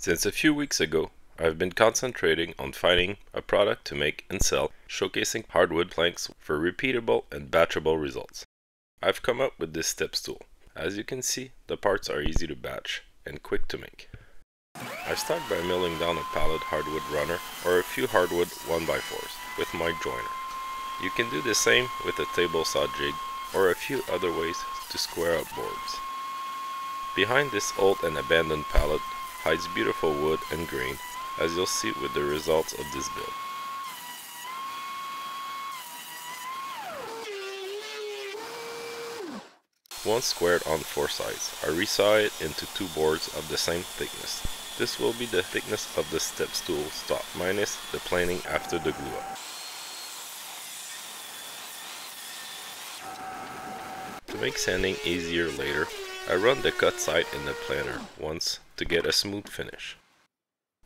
Since a few weeks ago, I've been concentrating on finding a product to make and sell, showcasing hardwood planks for repeatable and batchable results. I've come up with this step stool. As you can see, the parts are easy to batch and quick to make. I start by milling down a pallet hardwood runner or a few hardwood 1x4s with my joiner. You can do the same with a table saw jig or a few other ways to square up boards. Behind this old and abandoned pallet hides beautiful wood and grain, as you'll see with the results of this build. Once squared on 4 sides, I resaw it into 2 boards of the same thickness. This will be the thickness of the step stool stock minus the planing after the glue up. To make sanding easier later, I run the cut side in the planer once to get a smooth finish.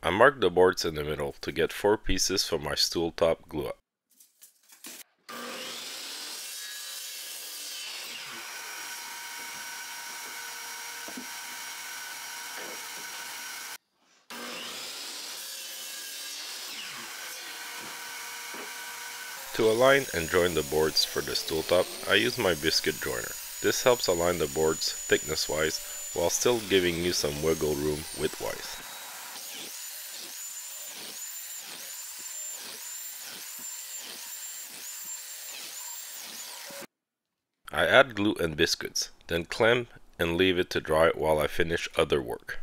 I mark the boards in the middle to get 4 pieces for my stool top glue up. To align and join the boards for the stool top, I use my biscuit joiner. This helps align the boards thickness wise while still giving you some wiggle room width wise. I add glue and biscuits, then clamp and leave it to dry while I finish other work.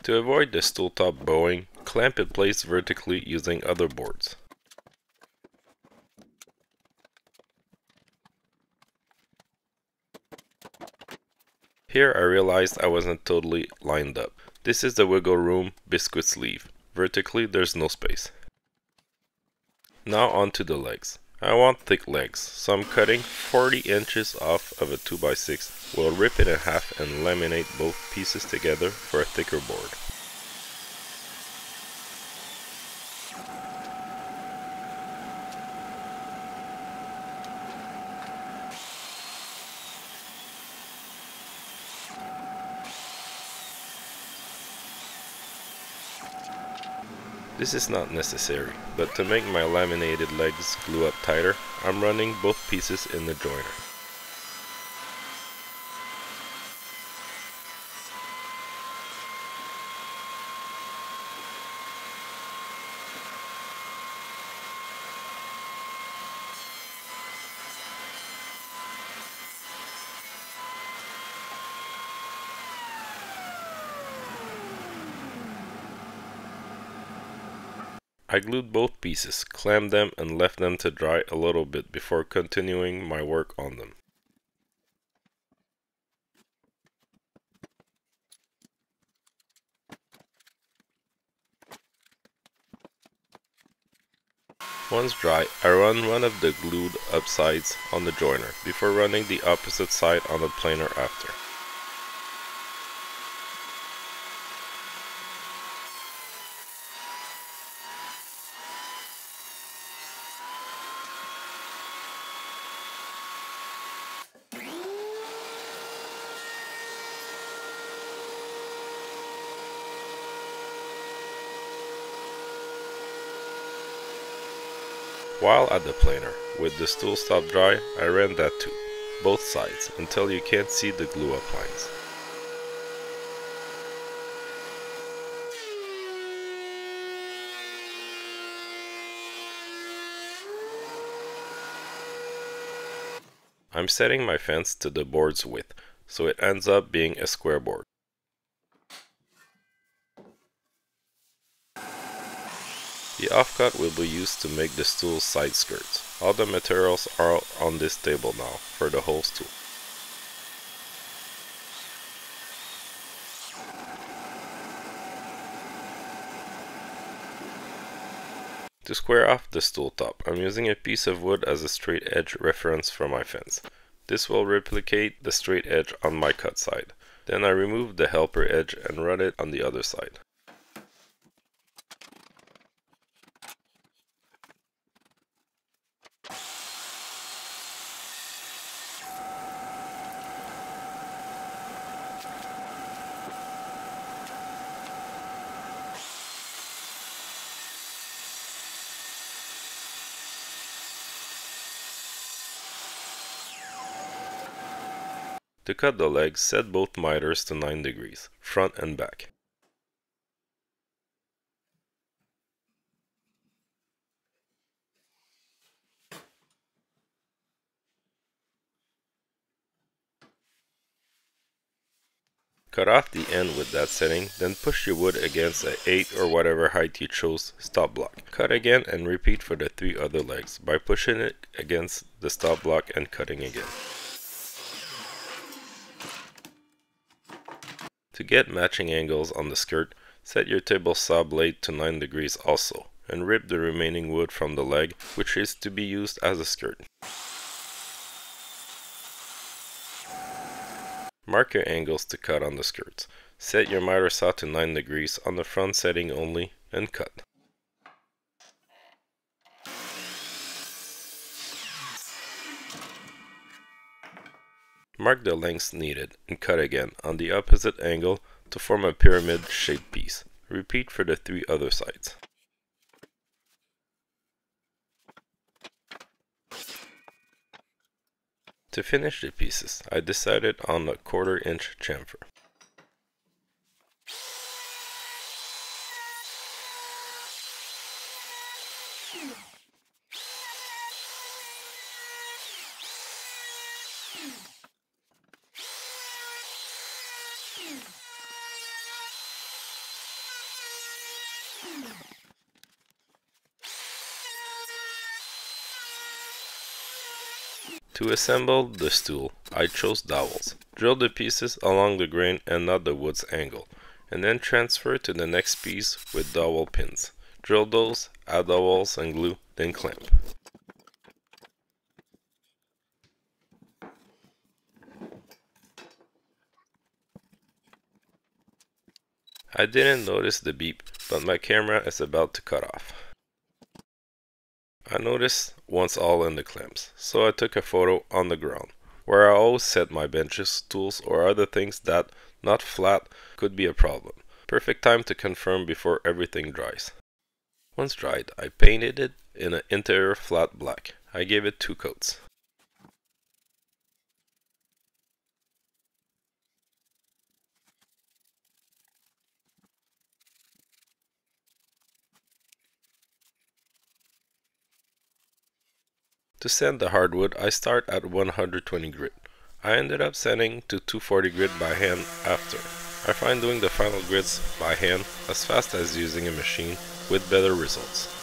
To avoid the stool top bowing, clamp it placed vertically using other boards. Here I realized I wasn't totally lined up. This is the wiggle room biscuit sleeve. Vertically there's no space. Now onto the legs. I want thick legs, so I'm cutting 40 inches off of a 2x6. We'll rip it in half and laminate both pieces together for a thicker board. This is not necessary, but to make my laminated legs glue up tighter, I'm running both pieces in the joiner. I glued both pieces, clamped them and left them to dry a little bit before continuing my work on them. Once dry, I run one of the glued up sides on the joiner before running the opposite side on the planer after. While at the planer, with the stool top dry, I ran that too, both sides, until you can't see the glue up lines. I'm setting my fence to the board's width, so it ends up being a square board. The offcut will be used to make the stool's side skirts. All the materials are on this table now for the whole stool. To square off the stool top, I'm using a piece of wood as a straight edge reference for my fence. This will replicate the straight edge on my cut side. Then I remove the helper edge and run it on the other side. To cut the legs, set both miters to 9 degrees, front and back. Cut off the end with that setting, then push your wood against a 8 or whatever height you chose stop block. Cut again and repeat for the 3 other legs by pushing it against the stop block and cutting again. To get matching angles on the skirt, set your table saw blade to 9 degrees also, and rip the remaining wood from the leg, which is to be used as a skirt. Mark your angles to cut on the skirts. Set your miter saw to 9 degrees on the front setting only, and cut. Mark the lengths needed and cut again on the opposite angle to form a pyramid-shaped piece. Repeat for the 3 other sides. To finish the pieces, I decided on a 1/4 inch chamfer. To assemble the stool, I chose dowels. Drill the pieces along the grain and not the wood's angle, and then transfer to the next piece with dowel pins. Drill those, add dowels and glue, then clamp. I didn't notice the beep, but my camera is about to cut off. I noticed once all in the clamps, so I took a photo on the ground, where I always set my benches, tools, or other things that, not flat, could be a problem. Perfect time to confirm before everything dries. Once dried, I painted it in an interior flat black. I gave it 2 coats. To sand the hardwood, I start at 120 grit. I ended up sanding to 240 grit by hand after. I find doing the final grits by hand as fast as using a machine with better results.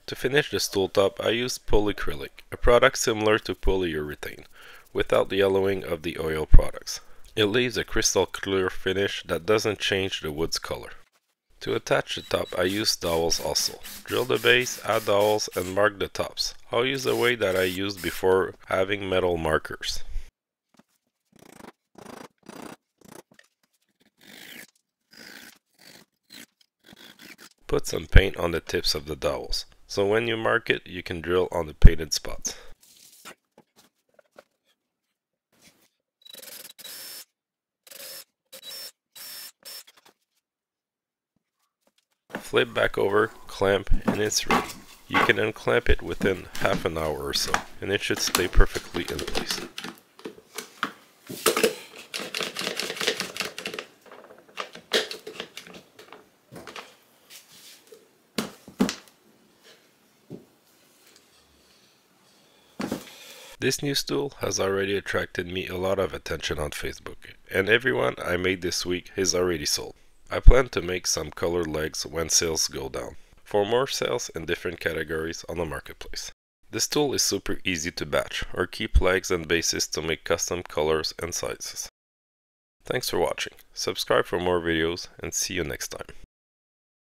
To finish the stool top, I used polyacrylic, a product similar to polyurethane, without the yellowing of the oil products. It leaves a crystal clear finish that doesn't change the wood's color. To attach the top, I used dowels also. Drill the base, add dowels, and mark the tops. I'll use the way that I used before, having metal markers. Put some paint on the tips of the dowels, so when you mark it, you can drill on the painted spots. Flip back over, clamp, and it's ready. You can unclamp it within half an hour or so, and it should stay perfectly in place. This new stool has already attracted me a lot of attention on Facebook. and everyone I made this week is already sold. I plan to make some colored legs when sales go down, for more sales in different categories on the marketplace. This tool is super easy to batch or keep legs and bases to make custom colors and sizes. Thanks for watching. Subscribe for more videos and see you next time.